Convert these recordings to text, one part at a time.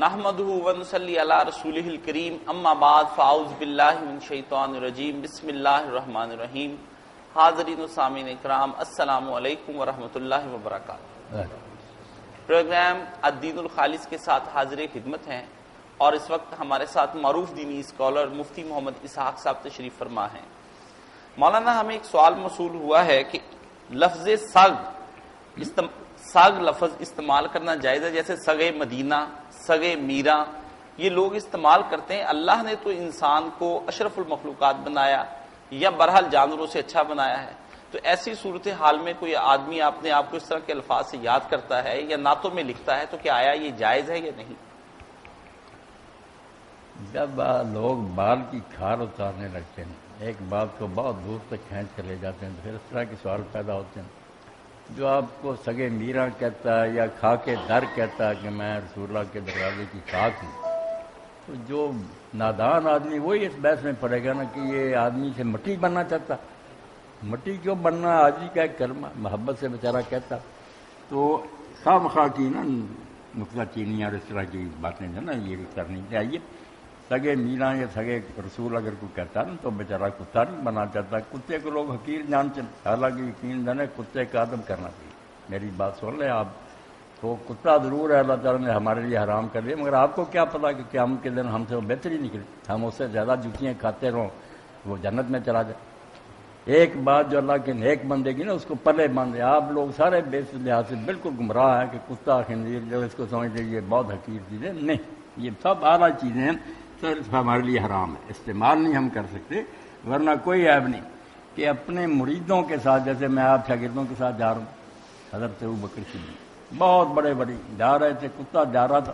نحمده ونصلی علی رسولہ الکریم اما بعد فاعوذ باللہ من الشیطان الرجیم بسم اللہ الرحمن الرحیم. حاضرین و سامعین اکرام، السلام علیکم ورحمۃ اللہ وبرکاتہ. پروگرام الدین الخالص کے ساتھ حاضر خدمت ہیں اور اس وقت ہمارے ساتھ معروف دینی اسکالر مفتی محمد اسحاق صاحب تشریف فرما ہیں. مولانا، ہمیں ایک سوال موصول ہوا ہے کہ لفظ سگ لفظ استعمال کرنا جائز ہے؟ جیسے سگے مدینہ، سگے میرا، یہ لوگ استعمال کرتے ہیں. اللہ نے تو انسان کو اشرف المخلوقات بنایا یا بہرحال جانوروں سے اچھا بنایا ہے، تو ایسی صورتحال میں کوئی آدمی اپنے آپ کو اس طرح کے الفاظ سے یاد کرتا ہے یا نعتوں میں لکھتا ہے، تو کیا آیا یہ جائز ہے یا نہیں؟ جب لوگ بال کی کھال اتارنے لگتے ہیں، ایک بات کو بہت دور تک کھینچ کر لے جاتے ہیں، تو پھر اس طرح کے سوال پیدا ہوتے ہیں. جو آپ کو سگے میرا کہتا ہے یا کھا کے در کہتا ہے کہ میں رسول اللہ کے دروازے کی خاک ہوں، تو جو نادان آدمی وہی اس بحث میں پڑے گا نا کہ یہ آدمی سے مٹی بننا چاہتا. مٹی کیوں بننا؟ آدمی کا ایک کلمہ محبت سے بیچارہ کہتا. تو خواہ مخواہ کی نا نکتہ چینی اور اس طرح کی باتیں جو نا یہ کرنی چاہیے. سگے میرا یا سگے رسول اگر کوئی کہتا ہے نا تو بیچارہ کتا نہیں بننا چاہتا. کتے کو لوگ حقیر جانتے ہیں، حالانکہ یقین جانے کتے کا ادب کرنا چاہیے. میری بات سن لیں آپ، تو کتا ضرور ہے اللہ تعالیٰ نے ہمارے لیے حرام کر دیا، مگر آپ کو کیا پتا کہ قیامت کے دن ہم سے وہ بہتری نکلے، ہم اس سے زیادہ جوتیاں کھاتے رہوں، وہ جنت میں چلا جائے. ایک بات جو اللہ کے نیک بندے کی نا اس کو پلے باندھے. آپ لوگ سارے بے لحاظ سے بالکل گمراہ ہیں کہ کتا خنزیر جو اس کو سمجھتے یہ بہت حقیر چیزیں نہیں، یہ سب اعلیٰ چیزیں ہیں، صرف ہمارے لیے حرام ہے، استعمال نہیں ہم کر سکتے. ورنہ کوئی عیب نہیں کہ اپنے مریدوں کے ساتھ، جیسے میں آپ شاگردوں کے ساتھ جا رہا ہوں، حضرت ابوبکر صدیق بہت بڑے بڑی جا رہے تھے، کتا جا رہا تھا،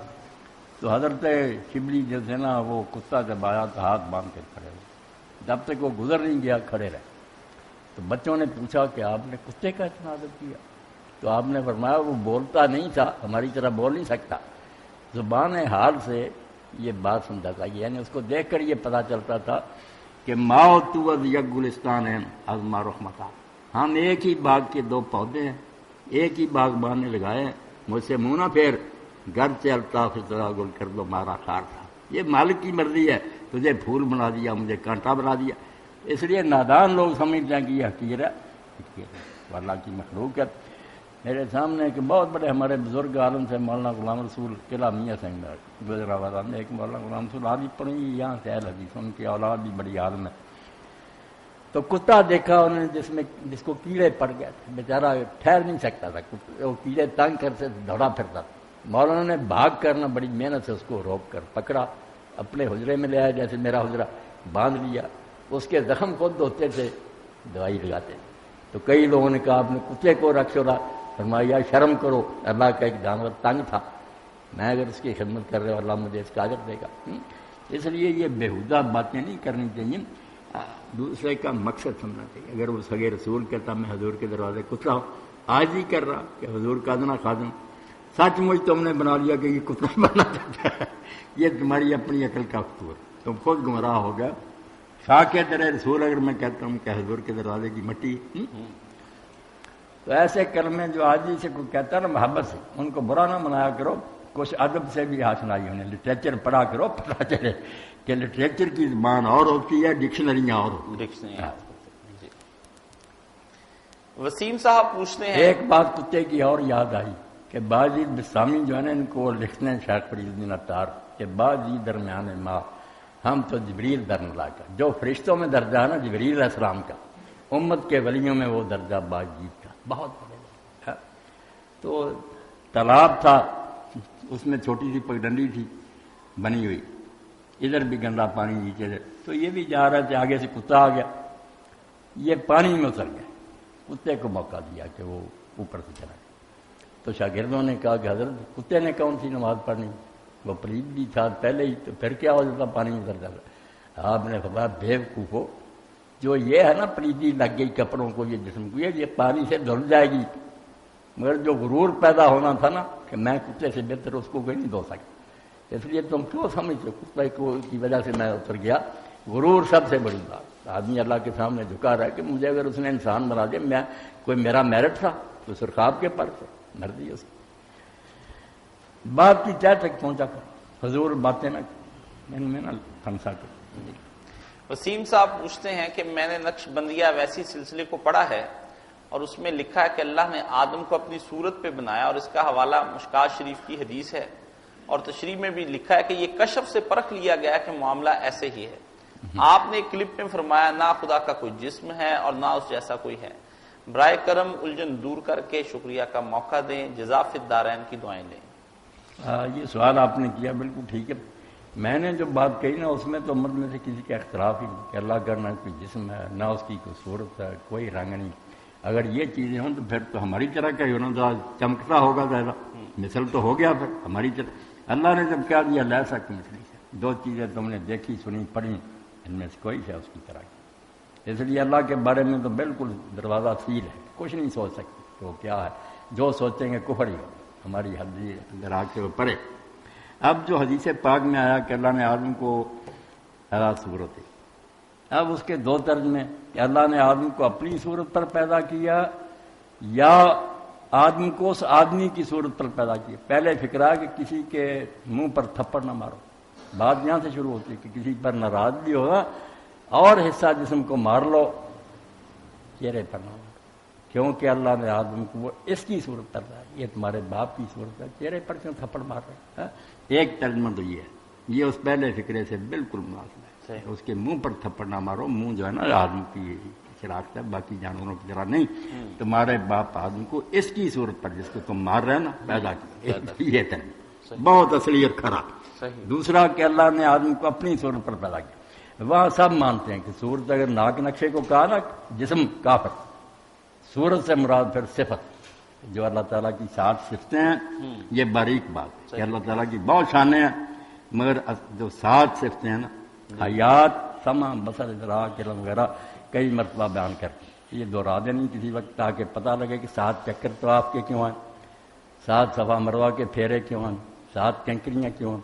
تو حضرت شبلی جو تھے نا وہ کتا جب آیا تو ہاتھ باندھ کے کھڑے ہوئے، جب تک وہ گزر نہیں گیا کھڑے رہے. تو بچوں نے پوچھا کہ آپ نے کتے کا اتنا ادب کیا؟ تو آپ نے فرمایا وہ بولتا نہیں تھا، ہماری طرح بول نہیں سکتا، زبان حال سے یہ بات سمجھا تھا. یعنی اس کو دیکھ کر یہ پتا چلتا تھا کہ ماؤ تو از یک گلستان ہے از ما رحمتہ، ہم ایک ہی باغ کے دو پودے ہیں، ایک ہی باغبان نے لگائے ہیں، مجھ سے منہ نہ پھیر، گھر چلتا فطرہ گل کر دو مارا خار تھا. یہ مالک کی مرضی ہے، تجھے پھول بنا دیا، مجھے کانٹا بنا دیا. اس لیے نادان لوگ سمجھتے ہیں کہ یہ حقیر ہے، اللہ کی مخلوق ہے. میرے سامنے ایک بہت بڑے ہمارے بزرگ عالم سے مولانا غلام رسول قلعہ میاں سنگھ گزرا والا نے، ایک مولانا غلام رسول آدھی پڑھی یہاں سے اہل حدیث، ان کی اولاد بھی بڑی عالم ہے. تو کتا دیکھا انہوں نے جس کو کیڑے پڑ گئے تھے، بیچارہ ٹھہر نہیں سکتا تھا، وہ کیڑے تنگ کر سے دوڑا پھرتا تھا. مولانا نے بھاگ کرنا بڑی محنت سے اس کو روک کر پکڑا، اپنے حجرے میں لے آیا، جیسے میرا حجرہ، باندھ لیا. اس کے زخم خود دھوتے تھے، دوائی لگاتے. تو کئی لوگوں نے کہا آپ نے کتے کو رکھ چھوڑا. فرمایا شرم کرو، اللہ کا ایک جانور تنگ تھا، میں اگر اس کی خدمت کر رہا ہوں اللہ مجھے اس کا اجر دے گا. اس لیے یہ بیہودہ باتیں نہیں کرنی چاہیے، دوسرے کا مقصد سمجھنا چاہیے. اگر وہ سگے رسول کہتا میں حضور کے دروازے کتا ہوں، آج ہی کر رہا کہ حضور کا ادنا خادم، سچ مجھ تم نے بنا لیا کہ یہ کتا بننا چاہتا ہے. یہ تمہاری اپنی عقل کا قصور، تم خود گمراہ ہو گیا. شاہ کے در رسول اگر میں کہتا ہوں کہ حضور کے دروازے کی مٹی، تو ایسے کلمے جو آجی سے کوئی کہتا ہے نا محبت سے، ان کو برا نہ منایا کرو، کچھ ادب سے بھی حاصلائی ہونے. لٹریچر پڑھا کرو، پتہ چلے کہ لٹریچر کی زبان اور ہوتی ہے، ڈکشنریاں اور ہوتی ہیں. وسیم صاحب پوچھتے ہیں، ایک بات کتے کی اور یاد آئی کہ باجی بسامی جو ہے نا ان کو لکھتے ہیں شیخ فرید الدین عطار کہ باجی درمیان ماں ہم تو جبریل در ملا کا، جو فرشتوں میں درجہ ہے نا جبریل علیہ السلام کا، امت کے ولیوں میں وہ درجہ باجید کا بہت بڑا. تو تالاب تھا، اس میں چھوٹی سی پگڈنڈی تھی بنی ہوئی، ادھر بھی گندا پانی نیچے سے. تو یہ بھی جا رہے تھے، آگے سے کتا آ گیا، یہ پانی میں اتر گیا. کتے کو موقع دیا کہ وہ اوپر سے چلا گیا. تو شاگردوں نے کہا کہ حضرت کتے نے کون سی نماز پڑھنی، وہ پلید بھی تھا پہلے ہی، تو پھر کیا ہو جاتا پانی میں اتر جاتا. آپ نے فرمایا بیوقوفو، جو یہ ہے نا پلیدی لگ گئی کپڑوں کو، یہ جسم کو، یہ پانی سے دھل جائے گی، مگر جو غرور پیدا ہونا تھا نا کہ میں کتے سے بہتر، اس کو کوئی نہیں دھو سکتا. اس لیے تم کیوں سمجھتے کتے کو کی وجہ سے میں اتر گیا. غرور سب سے بڑی بات. آدمی اللہ کے سامنے جھکا رہا ہے کہ مجھے اگر اس نے انسان بنا دیا، میں کوئی میرا میرٹ تھا تو سرخاب کے پر سے مرضی اس کی. بات کی تہ تک پہنچا کر فضول باتیں نہ ان میں نہ تھمسا کر. وسیم صاحب پوچھتے ہیں کہ میں نے نقش بندیہ ویسی سلسلے کو پڑھا ہے اور اس میں لکھا ہے کہ اللہ نے آدم کو اپنی صورت پہ بنایا، اور اس کا حوالہ مشکات شریف کی حدیث ہے، اور تشریح میں بھی لکھا ہے کہ یہ کشف سے پرکھ لیا گیا کہ معاملہ ایسے ہی ہے. آپ نے ایک کلپ میں فرمایا نہ خدا کا کوئی جسم ہے اور نہ اس جیسا کوئی ہے. برائے کرم الجھن دور کر کے شکریہ کا موقع دیں، جزا فی الدارین کی دعائیں لیں. یہ سوال آپ نے کیا بالکل ٹھیک ہے. میں نے جو بات کہی نا اس میں تو امت میں سے کسی کا اختلاف ہی نہیں کہ اللہ کا نہ کوئی جسم ہے نہ اس کی کوئی صورت ہے، کوئی رنگ نہیں. اگر یہ چیزیں ہوں تو پھر تو ہماری طرح کا ہی ہونا تھا، چمکتا ہوگا زیادہ، مثل تو ہو گیا پھر ہماری طرح. اللہ نے جب کیا دیا لے سکتے مثلی سے. دو چیزیں تم نے دیکھی سنی پڑھی، ان میں سے کوئی ہے اس کی طرح کی. اس لیے اللہ کے بارے میں تو بالکل دروازہ سیل ہے، کچھ نہیں سوچ سکتے کہ وہ کیا ہے. جو سوچیں گے کفر ہی ہو، ہماری حد اندر آ کے وہ پڑے. اب جو حدیث پاک میں آیا کہ اللہ نے آدم کو صورت ہے، اب اس کے دو ترجمے کہ اللہ نے آدم کو اپنی صورت پر پیدا کیا یا آدم کو اس آدمی کی صورت پر پیدا کیا. پہلے فکرہ کہ کسی کے منہ پر تھپڑ نہ مارو، بات یہاں سے شروع ہوتی ہے کہ کسی پر ناراضگی ہوگا اور حصہ جسم کو مار لو، چہرے پر نہ مارو، کیونکہ اللہ نے آدم کو وہ اس کی صورت پر لایا. یہ تمہارے باپ کی صورت ہے، چہرے پر کیوں تھپڑ مار رہے ہیں؟ ایک ترجمہ تو یہ ہے، یہ اس پہلے فکرے سے بالکل مناسب ہے. اس کے منہ پر تھپڑ نہ مارو. منہ جو ہے نا آدم کی شراکت ہے، باقی جانوروں کی طرح نہیں. تمہارے باپ آدم کو اس کی صورت پر جس کو تم مار رہے ہیں نا پیدا کیا. یہ ترجمہ بہت اصلی اور کھرا. دوسرا کہ اللہ نے آدم کو اپنی صورت پر پیدا کیا. وہاں سب مانتے ہیں کہ صورت اگر ناک نقشے کو کہا نا جسم کافر، صورت سے مراد پھر صفت جو اللہ تعالیٰ کی 7 صفتیں ہیں. یہ باریک بات ہے کہ اللہ تعالیٰ کی بہت شانیں ہیں، مگر جو 7 صفتیں ہیں نا حیات، سمع، بصر، ادراک، علم وغیرہ کئی مرتبہ بیان کرتے ہیں. یہ دہرا دیں نہیں کسی وقت تاکہ پتہ لگے کہ 7 چکر تو آپ کے کیوں ہیں، 7 صفا مروہ کے پھیرے کیوں ہیں، 7 کنکریاں کیوں ہیں.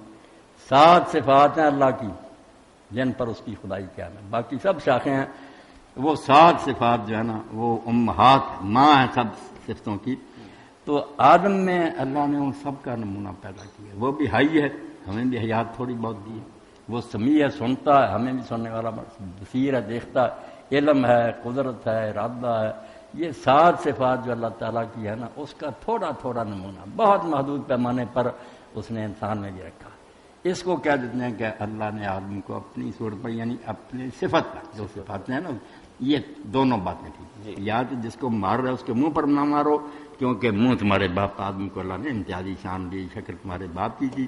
7 صفات ہیں اللہ کی جن پر اس کی خدائی کیا ہے. باقی سب شاخیں ہیں. وہ 7 صفات جو ہے نا وہ امہات ماں ہیں سب صفتوں کی. تو آدم میں اللہ نے ان سب کا نمونہ پیدا کیا. وہ بھی حی ہے، ہمیں بھی حیات تھوڑی بہت دی ہے. وہ سمیع ہے، سنتا ہے، ہمیں بھی سننے والا. بصیر ہے، دیکھتا ہے. علم ہے، قدرت ہے، ارادہ ہے. یہ 7 صفات جو اللہ تعالیٰ کی ہے نا اس کا تھوڑا تھوڑا نمونہ بہت محدود پیمانے پر اس نے انسان میں بھی رکھا. اس کو کہہ دیتے ہیں کہ اللہ نے آدمی کو اپنی صورت پر یعنی اپنی صفت پر جو صفات ہیں نا. یہ دونوں باتیں ٹھیک. یا تو جس کو مار رہے اس کے منہ پر نہ مارو کیونکہ منہ تمہارے باپ آدم کو اللہ نے امتیازی شان دی، شکل تمہارے باپ کی تھی.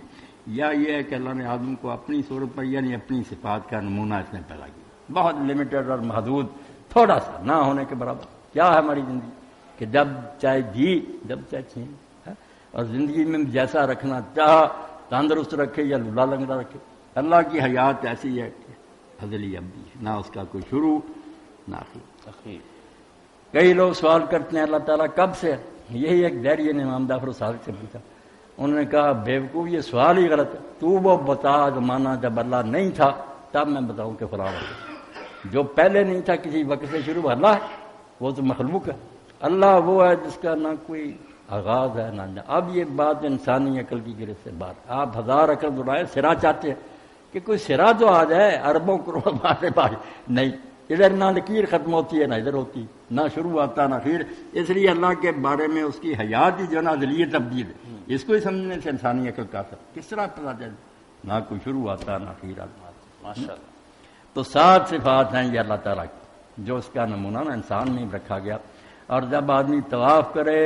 یا یہ ہے کہ اللہ نے آدم کو اپنی صورت پر یعنی اپنی صفات کا نمونہ اس نے پیدا کیا. بہت لمیٹڈ اور محدود، تھوڑا سا نہ ہونے کے برابر. کیا ہے ہماری زندگی کہ جب چاہے جی جب چاہے چھین، اور زندگی میں جیسا رکھنا چاہا تندرست رکھے یا لولا لنگڑا رکھے. اللہ کی حیات ایسی ہے کہ ازلی ابدی ہے، نہ اس کا کوئی شروع نہ آخر. کئی لوگ سوال کرتے ہیں اللہ تعالیٰ کب سے؟ یہی ایک دہریے نے امام جعفر صادق سے پوچھا. انہوں نے کہا بیوقوف یہ سوال ہی غلط ہے. تو وہ بتا زمانہ جب اللہ نہیں تھا تب میں بتاؤں کہ فلاں وقت. جو پہلے نہیں تھا کسی وقت سے شروع اللہ ہے، وہ تو مخلوق ہے. اللہ وہ ہے جس کا نہ کوئی آغاز ہے نہ. اب یہ بات انسانی عقل کی گرفت سے بات. آپ 1000 عقل دوڑائے سرا چاہتے ہیں کہ کوئی سرا تو آ جائے اربوں کروڑوں باتیں پاس نہیں. ادھر نہ لکیر ختم ہوتی ہے نہ ادھر ہوتی، نہ شروع آتا نہ خیر. اس لیے اللہ کے بارے میں اس کی حیات ہی جو نا ازلیت تبدیل ہے. اس کو ہی سمجھنے سے انسانی عقل کا اثر کس طرح پتا چلے نہ کوئی شروع آتا نہ خیر آتا. ماشاءاللہ. تو 7 صفات ہیں یہ اللہ تعالیٰ کی جو اس کا نمونہ نا انسان میں رکھا گیا. اور جب آدمی طواف کرے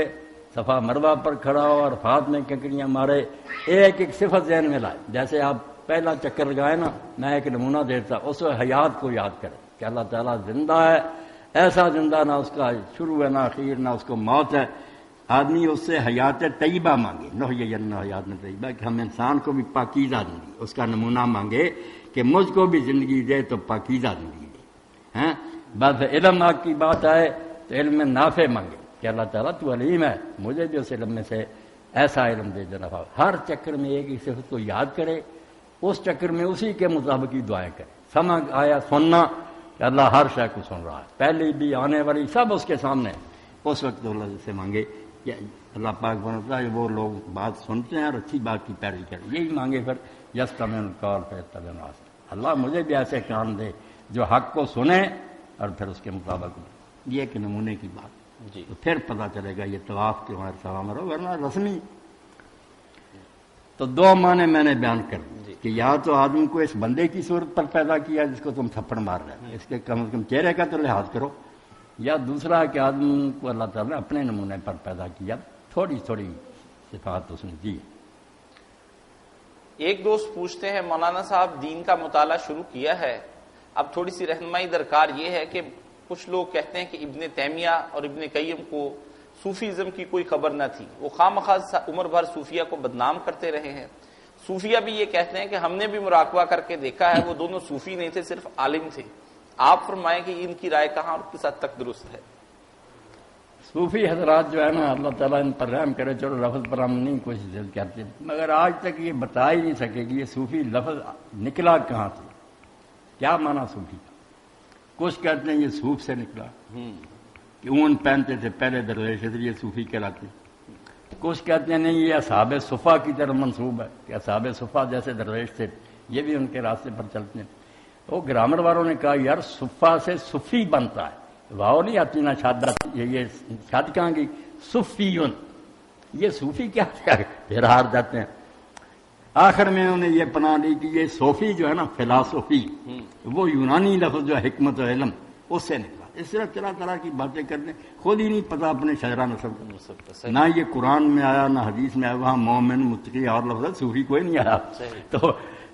صفا مروہ پر کھڑا ہو اور ہاتھ میں کنکریاں مارے، ایک ایک صفت ذہن میں لائے. جیسے آپ پہلا چکر لگائے نا میں ایک نمونہ دیتا، اس حیات کو یاد کرے کہ اللہ تعالیٰ زندہ ہے، ایسا زندہ نہ اس کا شروع ہے نہ اخیر نہ اس کو موت ہے. آدمی اس سے حیات طیبہ مانگے، نحیین حیات طیبہ، کہ ہم انسان کو بھی پاکیزہ زندگی اس کا نمونہ مانگے کہ مجھ کو بھی زندگی دے تو پاکیزہ زندگی دے. بس علم آگ کی بات آئے تو علم میں نافع مانگے کہ اللہ تعالیٰ تو علیم ہے، مجھے بھی اس علم میں سے ایسا علم دے جو نفع. ہر چکر میں ایک ہی صفت کو یاد کرے، اس چکر میں اسی کے مطابق ہی دعائیں کرے. سمجھ آیا سننا کہ اللہ ہر شے کو سن رہا ہے، پہلی بھی آنے والی سب اس کے سامنے. اس وقت اللہ سے مانگے کہ اللہ پاک بنتا ہے وہ لوگ بات سنتے ہیں اور اچھی بات کی پیروی کریں. یہی مانگے پھر یستمعون القول فیتبعون احسنہ۔ اللہ مجھے بھی ایسے کان دے جو حق کو سنے اور پھر اس کے مطابق یہ ایک نمونے کی بات جی تو پھر پتہ چلے گا یہ طواف کیوں ہے سلام رو، ورنہ رسمی۔ تو دو معنی میں نے بیان کر دی کہ یا تو آدم کو اس بندے کی صورت پر پیدا کیا جس کو تم تھپڑ مار رہے ہو، اس کے کم از کم چہرے کا تو لحاظ کرو، یا دوسرا کہ آدم کو اللہ تعالیٰ نے اپنے نمونے پر پیدا کیا، تھوڑی تھوڑی صفات اس نے دی۔ ایک دوست پوچھتے ہیں مولانا صاحب دین کا مطالعہ شروع کیا ہے، اب تھوڑی سی رہنمائی درکار یہ ہے کہ کچھ لوگ کہتے ہیں کہ ابن تیمیہ اور ابن قیم کو صوفیزم کی کوئی خبر نہ تھی، وہ خواہ عمر بھر صوفیہ کو بدنام کرتے رہے ہیں۔ صوفیہ بھی یہ کہتے ہیں کہ ہم نے بھی مراقبہ کر کے دیکھا ہے وہ دونوں صوفی نہیں تھے، صرف عالم تھے۔ آپ فرمائیں کہ ان کی رائے کہاں اور کس حد تک درست ہے؟ صوفی حضرات جو ہے نا، اللہ تعالیٰ ان پر رحم کرے، چلو لفظ پر ہم نہیں کوشش کرتے، مگر آج تک یہ بتا ہی نہیں سکے کہ یہ صوفی لفظ نکلا کہاں سے، کیا معنی صوفی کا۔ کچھ کہتے ہیں یہ صوف سے نکلا کہ اون پہنتے تھے پہلے درویش، اس لیے صوفی کہلاتے۔ کچھ کہتے ہیں نہیں یہ اصحاب صفا کی طرف منسوب ہے کہ اصحاب صفا جیسے درویش تھے یہ بھی ان کے راستے پر چلتے ہیں۔ وہ گرامر والوں نے کہا یار صفا سے صفی بنتا ہے، واؤ نہیں آتی نہ شاد، یہ شاد کہاں گی، صفیون، یہ صوفی کیا پھر ہار جاتے ہیں۔ آخر میں انہوں نے یہ پناہ لی کہ یہ صوفی جو ہے نا، فلاسفی، وہ یونانی لفظ جو حکمت و علم اس سے نکلا۔ اس طرح طرح طرح کی باتیں کرتے، خود ہی نہیں پتا اپنے شجرہ نسب کا، نہ یہ قرآن میں آیا نہ حدیث میں آیا، وہاں مومن متقی اور لفظ صوفی کوئی نہیں آیا۔ تو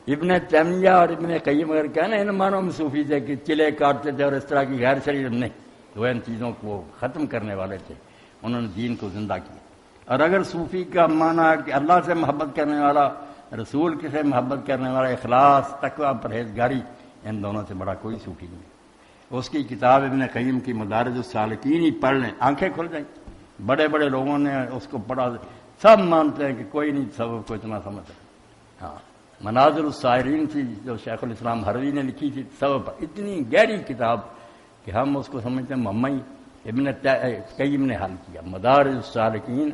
ابن تیمیہ اور ابن قیم اگر کہنا ان معنوں میں صوفی تھے کہ چلے کاٹتے تھے اور اس طرح کی غیر شرعی نہیں، تو ان چیزوں کو ختم کرنے والے تھے، انہوں نے دین کو زندہ کیا۔ اور اگر صوفی کا معنی کہ اللہ سے محبت کرنے والا، رسول کے سے محبت کرنے والا، اخلاص، تقویٰ، پرہیزگاری، ان دونوں سے بڑا کوئی صوفی نہیں۔ اس کی کتاب ابن قیم کی مدارج السالکین ہی پڑھ لیں، آنکھیں کھل جائیں۔ بڑے بڑے لوگوں نے اس کو پڑھا، سب مانتے ہیں کہ کوئی نہیں تصوف کو اتنا سمجھتا۔ ہاں، منازل السائرین تھی جو شیخ الاسلام ہروی نے لکھی تھی تصوف پر، اتنی گہری کتاب کہ ہم اس کو سمجھتے ہیں محمد ابن قیم نے حل کیا۔ مدارج السالکین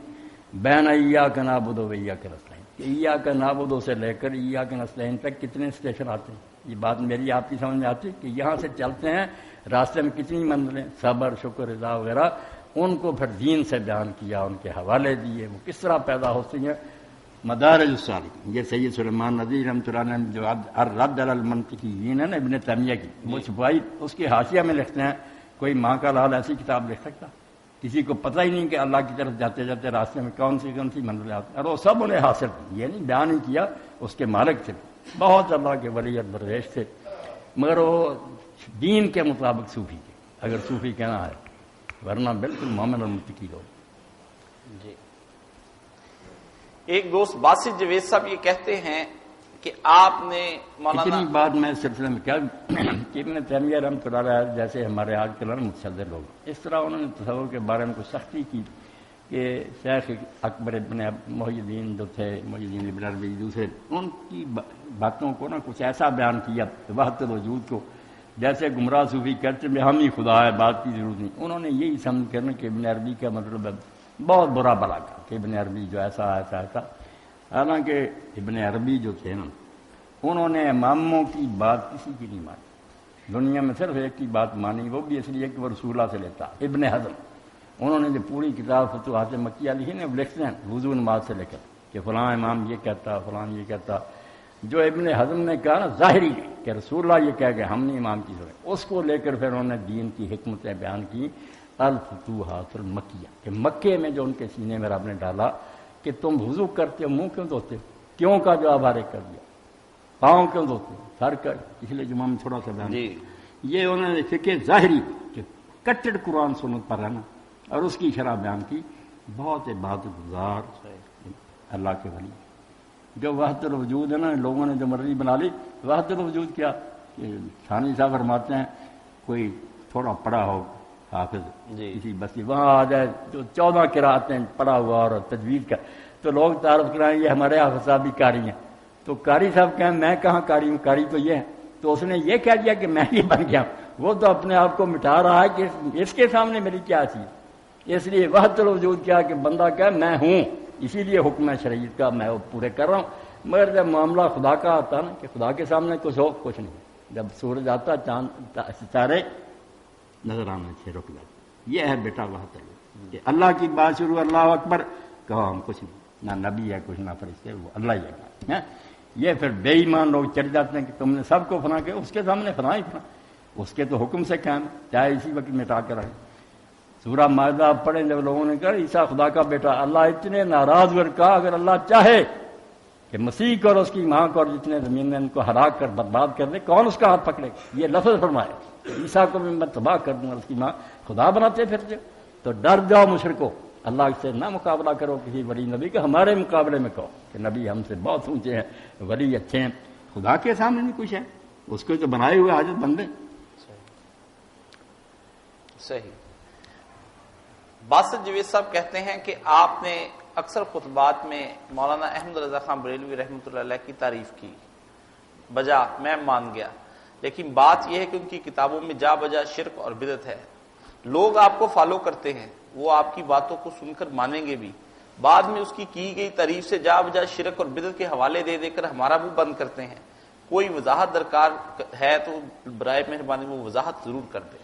بین ایاک نعبد و ایاک نستعین، کہ ایاک نعبد سے لے کر ایاک نستعین تک کتنے اسٹیشن آتے ہیں، یہ بات میری آپ کی سمجھ میں آتی ہے کہ یہاں سے چلتے ہیں راستے میں کتنی منزلیں، صبر، شکر، رضا وغیرہ، ان کو پھر دین سے بیان کیا، ان کے حوالے دیے، وہ کس طرح پیدا ہوتی ہیں۔ مدارج السالکین، یہ سید سلیمان ندوی رحمۃ اللہ علیہ نے جو الرد علی المنطقیین ہے نا ابن تیمیہ کی، وہ چھپائی، اس کے حاشیہ میں لکھتے ہیں کوئی ماں کا لال ایسی کتاب لکھ سکتا؟ کسی کو پتہ ہی نہیں کہ اللہ کی طرف جاتے جاتے راستے میں کون سی منزلیں آتی ہیں، اور وہ سب انہیں حاصل کی، یہ نہیں بیان ہی کیا، اس کے مالک تھے، بہت اللہ کے ولی اور درویش تھے، مگر وہ دین کے مطابق صوفی تھے، اگر صوفی کہنا ہے، ورنہ بالکل مومن اور متقی لوگ۔ جی، ایک دوست باسط جوید صاحب یہ کہتے ہیں کہ آپ نے مولانا اتنی بات میں اس سلسلے میں کیا کہ ابن تیمیہ رحمۃ اللہ علیہ جیسے ہمارے آج کل متصدر لوگ، اس طرح انہوں نے تصور کے بارے میں کچھ سختی کی کہ شیخ اکبر ابن محی الدین جو تھے، محی الدین ابن عربی دوسرے، ان کی باتوں کو نا کچھ ایسا بیان کیا وحدت الوجود کو، جیسے گمراہ صوفی کہتے ہیں ہم ہی خدا ہے، بات کی ضرورت نہیں۔ انہوں نے یہی سمجھ کرنا کہ ابن عربی کا مطلب بہت برا بلا کہا کہ ابن عربی جو ایسا ایسا ایسا، حالانکہ ابن عربی جو تھے نا انہوں نے اماموں کی بات کسی کی نہیں مانی، دنیا میں صرف ایک کی بات مانی، وہ بھی اس لیے کہ وہ رسول اللہ سے لیتا، ابن حزم۔ انہوں نے جو پوری کتاب فتوحات مکیہ لکھی نا، لکھتے ہیں وضو نماز سے لے کر کہ فلاں امام یہ کہتا، فلاں یہ کہتا، جو ابن حزم نے کہا نا ظاہری کہ رسول اللہ یہ کہہ کہ ہم نے امام کی سنیں، اس کو لے کر پھر انہوں نے دین کی حکمتیں بیان کی، الفتوحات المکیہ، کہ مکے میں جو ان کے سینے میں رب نے ڈالا کہ تم وضو کرتے ہو منہ کیوں دھوتے ہو، کیوں کا جواب ہر ایک کر دیا، پاؤں کیوں دھوتے ہو، سر کا، پچھلے جمعہ میں تھوڑا سا بیان یہ انہوں نے فقہ ظاہری کہ کٹڑ قرآن سنت پر رہنا اور اس کی شرح بیان کی۔ بہت عبادت گزار اللہ کے ولی، جو وحدت الوجود ہے نا، لوگوں نے جو مرضی بنا لی۔ وحدت الوجود کیا کہ ثانی صاحب فرماتے ہیں کوئی تھوڑا پڑھا ہو حافظ کسی بستی وہاں آ جائے جو 14 قرأتیں پڑھا ہوا اور تجوید کا، تو لوگ تعارف کرائیں یہ ہمارے حافظ صاحب بھی قاری ہیں، تو قاری صاحب کہیں میں کہاں قاری ہوں، قاری تو یہ ہے، تو اس نے یہ کہہ دیا کہ میں یہ بن گیا، وہ تو اپنے آپ کو مٹا رہا ہے کہ اس کے سامنے میری کیا چیز۔ اس لیے وحدت الوجود کیا کہ بندہ کہے میں ہوں، اسی لیے حکم ہے شریعت کا میں وہ پورے کر رہا ہوں، مگر جب معاملہ خدا کا آتا نا کہ خدا کے سامنے کچھ ہو کچھ نہیں، جب سورج آتا چاند ستارے نظر آنا سے رک جاتے. یہ ہے بیٹا اللہ تعالیٰ کہ اللہ کی بات شروع اللہ اکبر کہو ہم کچھ نہیں، نہ نبی ہے کچھ نہ فرشتے، وہ اللہ ہی ہے. یہ پھر بے ایمان لوگ چڑھ جاتے ہیں کہ تم نے سب کو فنا کیا، اس کے سامنے فنا ہی فنا، اس کے تو حکم سے قائم، چاہے اسی وقت مٹا کر رہے. سورہ مائدہ آپ پڑھیں جب لوگوں نے کہا عیسیٰ خدا کا بیٹا، اللہ اتنے ناراض ہوئے کہا اگر اللہ چاہے کہ مسیح کو اور اس کی ماں کو اور جتنے زمین میں ان کو ہلاک کر برباد کر دے، کون اس کا ہاتھ پکڑے گا؟ یہ لفظ فرمایا عیسیٰ کو بھی میں تباہ کر دوں گا، اس کی ماں خدا بناتے پھرتے. تو ڈر جاؤ مشرکو، اللہ سے نہ مقابلہ کرو کسی ولی نبی کا، ہمارے مقابلے میں کہو کہ نبی ہم سے بہت اونچے ہیں، ولی اچھے ہیں. خدا کے سامنے نہیں کچھ ہے، اس کو جو بنائے ہوئے حاجت بندے. صحیح. باسط جوید صاحب کہتے ہیں کہ آپ نے اکثر خطبات میں مولانا احمد رضا خان بریلوی رحمۃ اللہ علیہ کی تعریف کی، بجا میں مان گیا، لیکن بات یہ ہے کہ ان کی کتابوں میں جا بجا شرک اور بدعت ہے. لوگ آپ کو فالو کرتے ہیں، وہ آپ کی باتوں کو سن کر مانیں گے بھی، بعد میں اس کی گئی تعریف سے جا بجا شرک اور بدعت کے حوالے دے دے کر ہمارا منہ بند کرتے ہیں. کوئی وضاحت درکار ہے تو برائے مہربانی وہ وضاحت ضرور کر دیں.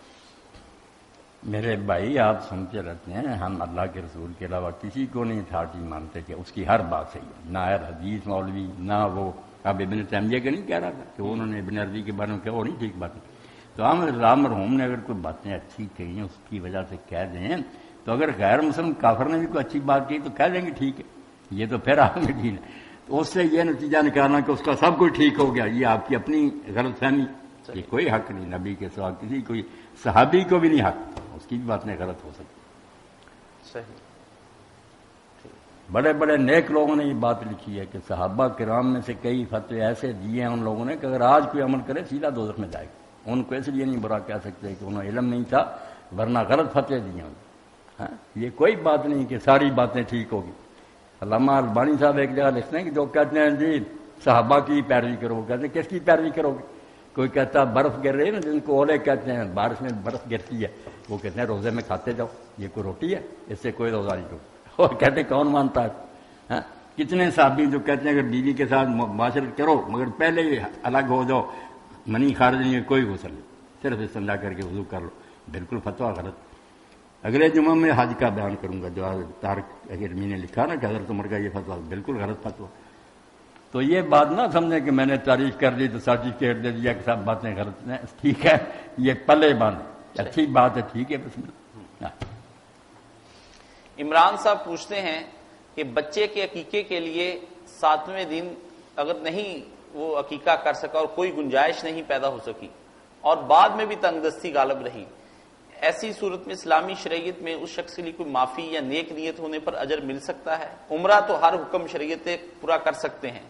میرے بھائی آپ سنتے رہتے ہیں، ہم اللہ کے رسول کے علاوہ کسی کو نہیں اتھارٹی مانتے کہ اس کی ہر بات صحیح ہے، نہ حدیث مولوی، نہ وہ اب ابن تیمیہ کا نہیں کہہ رہا تھا کہ انہوں نے ابن عربی کے بارے میں کہا وہ نہیں ٹھیک بات ہے. تو ہم رام مرحوم نے اگر کوئی باتیں اچھی کہی ہیں اس کی وجہ سے کہہ دیں، تو اگر غیر مسلم کافر نے بھی کوئی اچھی بات کہی تو کہہ دیں گے ٹھیک ہے، یہ تو پھر آپ میں ٹھیک ہے. تو اس سے یہ نتیجہ نکالنا کہ اس کا سب کچھ ٹھیک ہو گیا، یہ آپ کی اپنی غلط فہمی. یہ کوئی حق نہیں، نبی کے سوا کسی کوئی صحابی کو بھی نہیں حق، اس کی بھی باتیں غلط ہو سکتی. صحیح. بڑے بڑے نیک لوگوں نے یہ بات لکھی ہے کہ صحابہ کرام میں سے کئی فتوے ایسے دیے ہیں ان لوگوں نے کہ اگر آج کوئی عمل کرے سیدھا دوزخ میں جائے گا. ان کو اس لیے نہیں برا کہہ سکتے کہ انہوں علم نہیں تھا، ورنہ غلط فتوے دیے ہیں. یہ کوئی بات نہیں کہ ساری باتیں ٹھیک ہوگی. علامہ البانی صاحب ایک جگہ لکھتے ہیں کہ جو کہتے ہیں جی صحابہ کی پیروی کرو، وہ کہتے ہیں کس کی پیروی کرو گے؟ کوئی کہتا برف گر رہی ہے نا جن کو اولے کہتے ہیں، بارش میں برف گرتی ہے، وہ کہتے ہیں روزے میں کھاتے جاؤ، یہ کوئی روٹی ہے، اس سے کوئی روزہ نہیں کرو. اور کہتے کون مانتا ہے؟ کتنے صحابی جو کہتے ہیں اگر بیوی کے ساتھ معاشرت کرو مگر پہلے ہی الگ ہو جاؤ، منی خارج نہیں ہے، کوئی غسل نہیں، صرف استنجا کر کے وضو کر لو. بالکل فتویٰ غلط. اگلے جمعہ میں حج کا بیان کروں گا، جو طارق ارمی نے لکھا نا کہ حضرت عمر کا یہ فتویٰ بالکل غلط فتویٰ. تو یہ بات نہ سمجھیں کہ میں نے تعریف کر دی تو سرٹیفکیٹ دے دیا کہ سب باتیں غلط ہیں. ٹھیک ہے، یہ پلے باندھ، اچھی بات ہے، ٹھیک ہے. بسم اللہ. عمران صاحب پوچھتے ہیں کہ بچے کے عقیقے کے لیے 7ویں دن اگر نہیں وہ عقیقہ کر سکا اور کوئی گنجائش نہیں پیدا ہو سکی اور بعد میں بھی تنگ دستی غالب رہی، ایسی صورت میں اسلامی شریعت میں اس شخص کے لیے کوئی معافی یا نیک نیت ہونے پر اجر مل سکتا ہے؟ عمرہ تو ہر حکم شریعت پورا کر سکتے ہیں،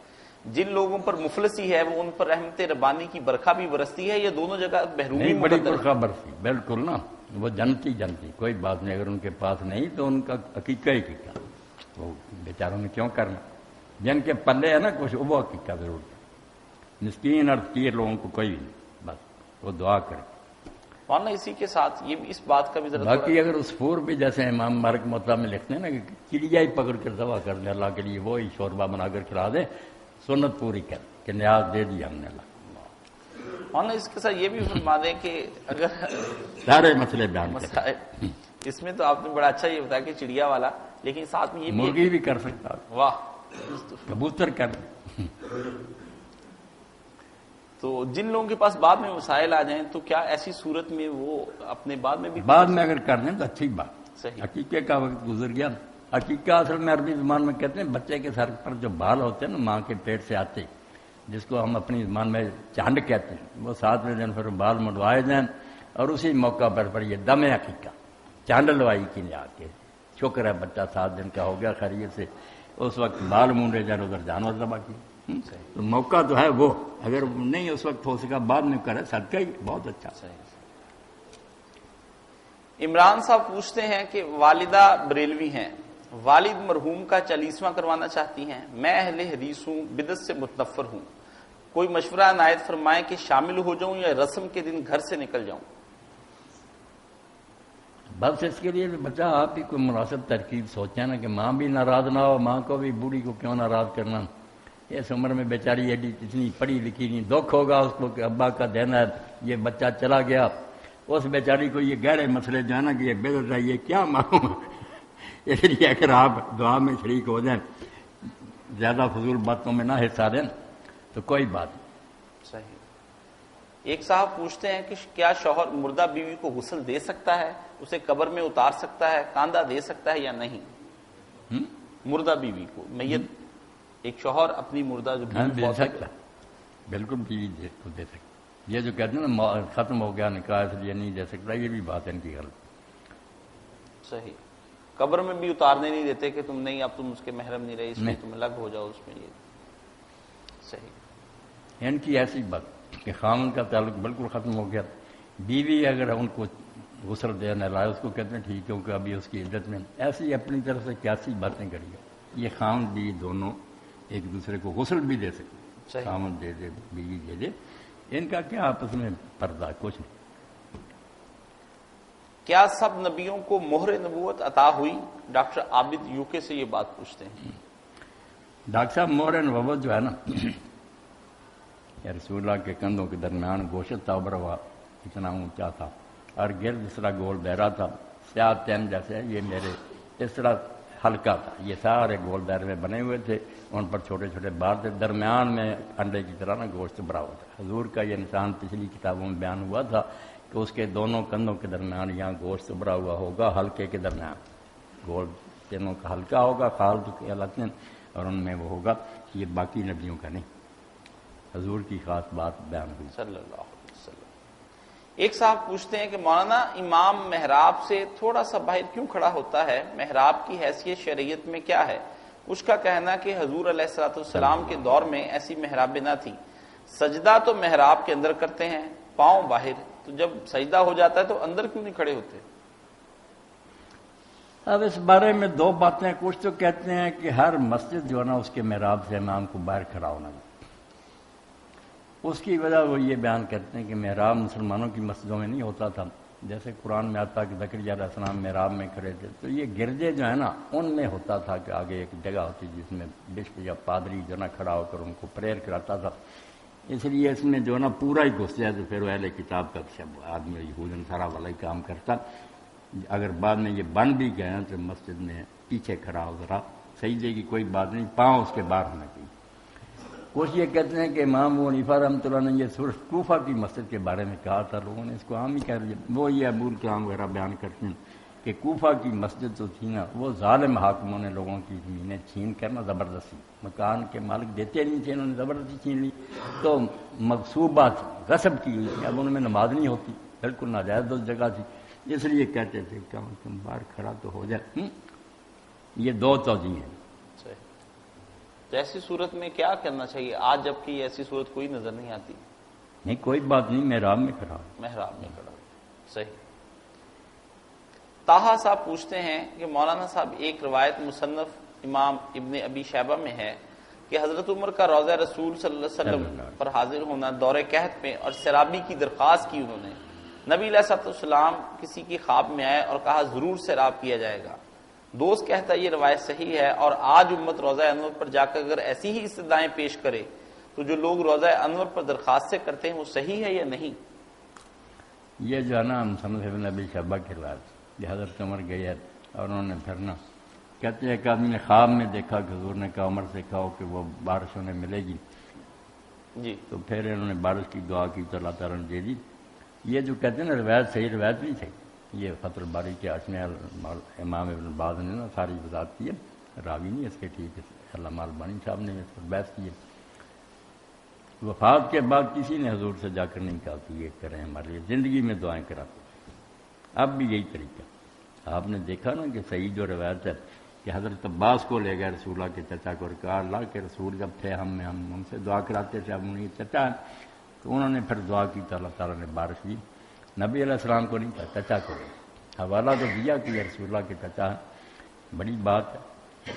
جن لوگوں پر مفلسی ہے وہ ان پر رحمت ربانی کی برکھا بھی برستی ہے، یہ دونوں جگہ بحرومی بڑی برکھا برسی، بالکل نا، وہ جنتی کوئی بات نہیں. اگر ان کے پاس نہیں تو ان کا عقیقہ ہی عقیقہ، وہ بیچاروں نے کیوں کرنا؟ جن کے پلے ہے نا کچھ وہ عقیقہ ضرور. مسکین اور فقیر لوگوں کو کوئی نہیں، بس وہ دعا کرے. مولانا اسی کے ساتھ یہ اس بات کا بھی ضرورت باقی اگر اس فور بھی جیسے امام مالک موطا میں لکھتے ہیں نا کہ چڑیا ہی پکڑ کر ذبح کر دے اللہ کے لیے، وہی شوربہ بنا کر کھلا دے، سنت پوری کر کہ نیاز دے دی ہم نے اللہ. مولانا اس کے ساتھ یہ بھی فرما دیں کہ اگر سارے مسئلے بیان کریں. اس میں تو آپ نے بڑا اچھا یہ بتایا کہ چڑیا والا، لیکن ساتھ میں یہ مرغی بھی کر سکتا، واہ کبوتر کر. تو جن لوگوں کے پاس بعد میں مسائل آ جائیں تو کیا ایسی صورت میں وہ اپنے بعد میں بھی بعد میں اگر کر دیں تو اچھی بات. صحیح. عقیقے کا وقت گزر گیا. عقیقہ اصل میں عربی زبان میں کہتے ہیں بچے کے سر پر جو بال ہوتے ہیں نا ماں کے پیٹ سے آتے، جس کو ہم اپنی زبان میں چانڈ کہتے ہیں، وہ 7ویں دن پھر بال منڈوائے جائیں اور اسی موقع پر یہ دم عقیقہ چانڈ لوائی کی لے آ کے شکر ہے بچہ 7 دن کا ہو گیا خیریت سے، اس وقت بال مونڈے جائیں، ادھر جانور ذبح کی. تو موقع تو ہے وہ، اگر نہیں اس وقت ہو سکا بعد میں کرے صدقہ ہی بہت اچھا. عمران صاحب پوچھتے ہیں کہ والدہ بریلوی ہیں، والد مرحوم کا 40واں کروانا چاہتی ہیں، میں اہل حدیث ہوں، بدعت سے متنفر ہوں، کوئی مشورہ عنایت فرمائیں کہ شامل ہو جاؤں یا رسم کے دن گھر سے نکل جاؤں؟ بس اس کے لیے بچہ آپ ہی کوئی مناسب ترکیب سوچیں نا کہ ماں بھی ناراض نہ ہو، ماں کو بھی بوڑھی کو کیوں ناراض کرنا. اس عمر میں بیچاری ایڈی اتنی پڑھی لکھی نہیں، دکھ ہوگا اس کو کہ ابا کا دینا ہے، یہ بچہ چلا گیا، اس بیچاری کو یہ گہرے مسئلے جو ہے نا کہ یہ بگڑ رہا ہے، یہ کیا معلوم، اس لیے اگر آپ دعا میں شریک ہو جائیں، زیادہ فضول باتوں میں نہ حصہ دیں تو کوئی بات نہیں۔ صحیح۔ ایک صاحب پوچھتے ہیں کہ کیا شوہر مردہ بیوی کو غسل دے سکتا ہے، اسے قبر میں اتار سکتا ہے، کاندھا دے سکتا ہے یا نہیں؟ مردہ بیوی کو، میت ایک شوہر اپنی مردہ جو بیوی دے سکتا ہے، بالکل بیوی کو دے سکتا۔ یہ جو کہتے ہیں نا ختم ہو گیا نکاح اس لیے نہیں دے سکتا، یہ بھی بات ہے ان کی غلط۔ صحیح۔ قبر میں بھی اتارنے نہیں دیتے کہ تم نہیں، اب تم اس کے محرم نہیں رہے، اس لیے تم الگ ہو جاؤ اس میں، یہ صحیح۔ ان کی ایسی بات کہ خامن کا تعلق بالکل ختم ہو گیا، بیوی اگر ان کو غسل دینے لائے اس کو کہتے ہیں ٹھیک ہے کیونکہ ابھی اس کی عدت میں، ایسی اپنی طرف سے کیسی باتیں کری ہے۔ یہ خامن بیوی دونوں ایک دوسرے کو غسل بھی دے سکتے، خامن دے دے بیوی دے دے، ان کا کیا آپس میں پردہ، کچھ نہیں۔ کیا سب نبیوں کو مہر نبوت عطا ہوئی؟ ڈاکٹر عابد یوکے سے یہ بات پوچھتے ہیں۔ ڈاکٹر صاحب مہر نبوت جو ہے نا، رسول اللہ کے کندھوں کے درمیان گوشت تھا، ابھرا ہوا اتنا اونچا تھا اور گرد اس طرح گول دائرہ تھا، سیاہ تین جیسے، یہ میرے اس طرح ہلکا تھا، یہ سارے گول دائرے میں بنے ہوئے تھے، ان پر چھوٹے چھوٹے بار تھے، درمیان میں انڈے کی طرح نا گوشت بھرا ہوا تھا۔ حضور کا یہ نشان پچھلی کتابوں میں بیان ہوا تھا کہ اس کے دونوں کندھوں کے درمیان یہاں گوشت بھرا ہوا ہوگا، حلقے کے درمیان گول تینوں کا حلقہ ہوگا، خالد کے حلقے اور ان میں وہ ہوگا، یہ باقی نبیوں کا نہیں، حضور کی خاص بات بیان ہوئی صلی اللہ علیہ وسلم۔ ایک صاحب پوچھتے ہیں کہ مولانا امام محراب سے تھوڑا سا باہر کیوں کھڑا ہوتا ہے، محراب کی حیثیت شریعت میں کیا ہے؟ اس کا کہنا کہ حضور علیہ الصلوۃ والسلام کے دور میں ایسی محرابیں نہ تھی، سجدہ تو محراب کے اندر کرتے ہیں، پاؤں باہر، تو جب سجدہ ہو جاتا ہے تو اندر کیوں نہیں کھڑے ہوتے؟ اب اس بارے میں دو باتیں، کچھ تو کہتے ہیں کہ ہر مسجد جو ہے نا اس کے محراب سے امام کو باہر کھڑا ہونا ہے، اس کی وجہ وہ یہ بیان کرتے ہیں کہ محراب مسلمانوں کی مسجدوں میں نہیں ہوتا تھا، جیسے قرآن میں آتا کہ زکریا علیہ السلام محراب میں کھڑے تھے، تو یہ گرجے جو ہے نا ان میں ہوتا تھا کہ آگے ایک جگہ ہوتی جس میں بشپ یا پادری جو نا کھڑا ہو کر ان کو پریئر کراتا تھا، اس لیے اس میں جو نا پورا ہی گھس جائے تو پھر وہ اہل کتاب کا آدمی یہود نصارہ والا ہی کام کرتا۔ اگر بعد میں یہ بن بھی گئے تو مسجد میں پیچھے کھڑا ہو ذرا سجدے کی کوئی بات نہیں، پاؤں اس کے باہر ہونا چاہیے۔ کچھ یہ کہتے ہیں کہ امام ابو حنیفہ رحمۃ اللہ نے یہ صرف کوفہ کی مسجد کے بارے میں کہا تھا، لوگوں نے اس کو عام ہی کہہ دیا، وہ یہ ابو الکلام وغیرہ بیان کرتے ہیں کہ کوفہ کی مسجد جو تھی نا وہ ظالم حاکموں نے لوگوں کی زمینیں چھین کر نا زبردستی، مکان کے مالک دیتے نہیں تھے، انہوں نے زبردستی چھین لی، تو مغصوبہ تھی، غصب کی ہوئی تھی، اب ان میں نماز نہیں ہوتی، بالکل ناجائز جگہ تھی، اس لیے کہتے تھے کہ تم باہر کھڑا تو ہو جائے۔ یہ دو توجیہ ہیں۔ تو ایسی صورت میں کیا کرنا چاہیے آج، جبکہ ایسی صورت کوئی نظر نہیں آتی؟ نہیں کوئی بات نہیں، محراب میں کھڑا، محراب میں کھڑا، صحیح۔ طاہا صاحب پوچھتے ہیں کہ مولانا صاحب ایک روایت مصنف امام ابن ابی شیبہ میں ہے کہ حضرت عمر کا روضہ رسول صلی اللہ علیہ وسلم پر حاضر ہونا دور قحط میں اور سیرابی کی درخواست کی انہوں نے، نبی علیہ الصلوۃ والسلام کسی کی خواب میں آئے اور کہا ضرور سیراب کیا جائے گا۔ دوست کہتا ہے یہ روایت صحیح ہے، اور آج امت روضہ انور پر جا کر اگر ایسی ہی استدعائیں پیش کرے تو جو لوگ روضہ انور پر درخواستیں کرتے ہیں وہ صحیح ہے یا نہیں؟ یہ جو ہے نا مصنف ابن ابی شیبہ کی روایت، یہ حضرت عمر گئے اور انہوں نے پھر نا کہتے ہیں ایک آدمی نے خواب میں دیکھا کہ حضور نے کہا عمر سے کہو کہ وہ بارش انہیں ملے گی، جی، تو پھر انہوں نے بارش کی دعا کی تو اللہ تعالیٰ نے دے دی۔ یہ جو کہتے ہیں نا روایت صحیح روایت نہیں صحیح، یہ فتح الباری کے اشمیہ امام ابن باز نے نا ساری وضاحت کی ہے، راوی نہیں اس کے ٹھیک ہے، علامہ البانی صاحب نے اس پر بحث کی ہے۔ وفات کے بعد کسی نے حضور سے جا کر نہیں کہا کہ یہ کریں ہمارے لیے، زندگی میں دعائیں کراتے، اب بھی یہی طریقہ۔ آپ نے دیکھا نا کہ صحیح جو روایت ہے کہ حضرت عباس کو لے گئے رسول اللہ کے چچا کو اور کہا اللہ کے رسول جب تھے ہم ان سے دعا کراتے تھے، اب انہیں چچا ہے، تو انہوں نے پھر دعا کی تو اللہ تعالیٰ نے بارش دی۔ نبی علیہ السلام کو نہیں کہا، چچا کو حوالہ تو دیا کہ یہ رسول اللہ کے چچا ہے، بڑی بات ہے۔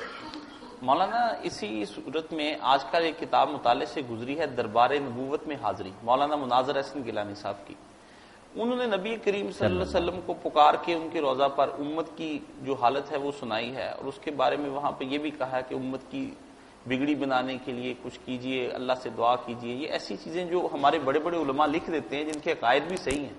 مولانا اسی صورت میں آج کل ایک کتاب مطالعے سے گزری ہے دربار نبوت میں حاضری، مولانا مناظر حسن گیلانی صاحب کی، انہوں نے نبی کریم صلی اللہ علیہ وسلم کو پکار کے ان کے روضہ پر امت کی جو حالت ہے وہ سنائی ہے، اور اس کے بارے میں وہاں پہ یہ بھی کہا ہے کہ امت کی بگڑی بنانے کے لیے کچھ کیجئے، اللہ سے دعا کیجئے، یہ ایسی چیزیں جو ہمارے بڑے بڑے علماء لکھ دیتے ہیں جن کے عقائد بھی صحیح ہیں.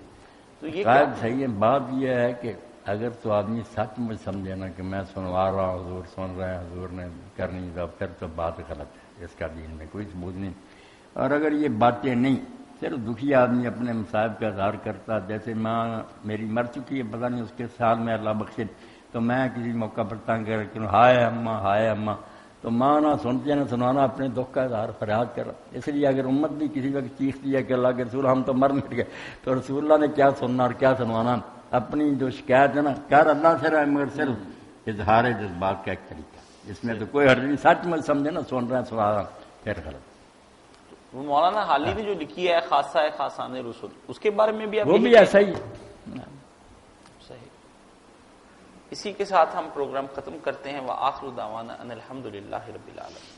تو یہ قائد صحیح ہے. بات یہ ہے کہ اگر تو آدمی سچ مجھ سمجھے نا کہ میں سنوا رہا ہوں، حضور سن رہے ہیں، حضور نے کرنی تو پھر تو بات غلط ہے، اس کا دین میں کوئی ثبوت نہیں. اور اگر یہ باتیں نہیں، صرف دکھی آدمی اپنے مصائب کا اظہار کرتا، جیسے ماں میری مر چکی ہے، پتہ نہیں اس کے سال میں اللہ بخشے، تو میں کسی موقع پر تنگ کر کہ ہائے اماں ہائے اماں، تو ماں نہ سنتی ہے نہ سنانا، اپنے دکھ کا اظہار فریاد کر. اس لیے اگر امت بھی کسی وقت چیختی ہے کہ اللہ کے رسول ہم تو مر مٹ گئے، تو رسول اللہ نے کیا سننا اور کیا سنوانا؟ اپنی جو شکایت ہے نا کر اللہ سے رہے، مگر صرف اظہار جذبات کا ایک طریقہ، اس میں تو کوئی حرج نہیں. سچ میں سمجھے نا، سن رہے ہیں سنا رہا پھر غلط. وہ مولانا حالی نے جو لکھی ہے خاصہ ہے خاصان رسول، اس کے بارے میں بھی آپ وہ بھی ایسا ہی صحیح. اسی کے ساتھ ہم پروگرام ختم کرتے ہیں. وآخر دعوانا ان الحمدللہ رب العالمین.